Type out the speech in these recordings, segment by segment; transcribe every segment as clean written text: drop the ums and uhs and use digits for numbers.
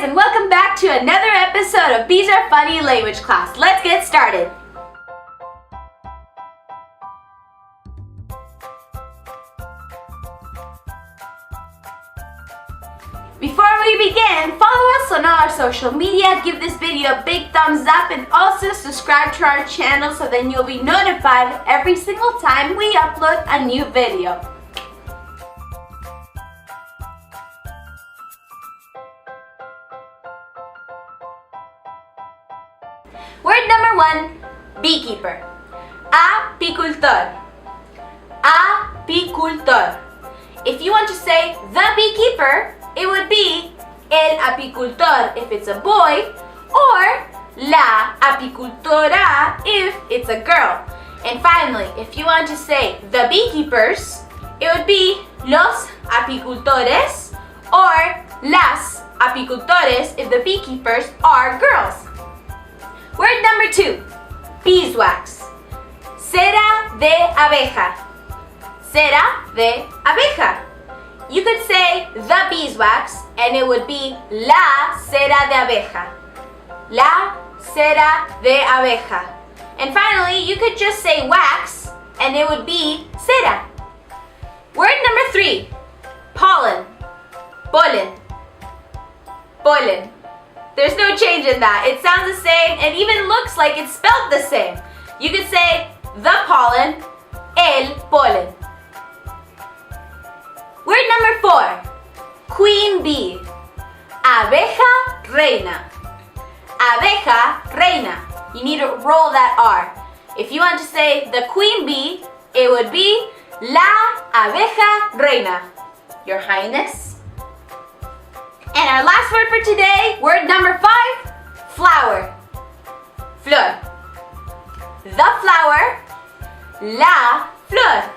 guys, and welcome back to another episode of Bees Are Funny language class. Let's get started. Before we begin, follow us on all our social media, give this video a big thumbs up, and also subscribe to our channel so then you'll be notified every single time we upload a new video. Word number 1, beekeeper. Apicultor. Apicultor. If you want to say the beekeeper, it would be el apicultor if it's a boy, or la apicultora if it's a girl. And finally, if you want to say the beekeepers, it would be los apicultores or las apicultores if the beekeepers are girls. Word number 2, beeswax. Cera de abeja. Cera de abeja. You could say the beeswax and it would be la cera de abeja. La cera de abeja. And finally, you could just say wax and it would be cera. Word number 3, pollen. Pollen. Pollen. There's no change in that. It sounds the same and even looks like it's spelled the same. You could say the pollen, el pollen. Word number 4, queen bee. Abeja reina. Abeja reina. You need to roll that R. If you want to say the queen bee, it would be la abeja reina. Your Highness. And our last word for today, word number 5, flower. Flor. The flower, la flor.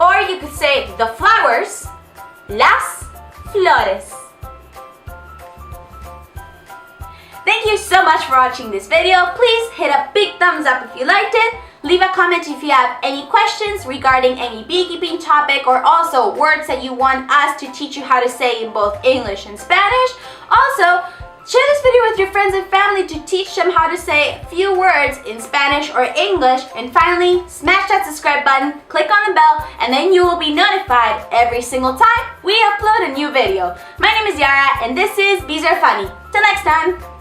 Or you could say the flowers, las flores. Thank you so much for watching this video. Please hit a big thumbs up if you liked it. Leave a comment if you have any questions regarding any beekeeping topic or also words that you want us to teach you how to say in both English and Spanish. Also, share this video with your friends and family to teach them how to say a few words in Spanish or English. And finally, smash that subscribe button, click on the bell, and then you will be notified every single time we upload a new video. My name is Yara, and this is Bees Are Funny. Till next time!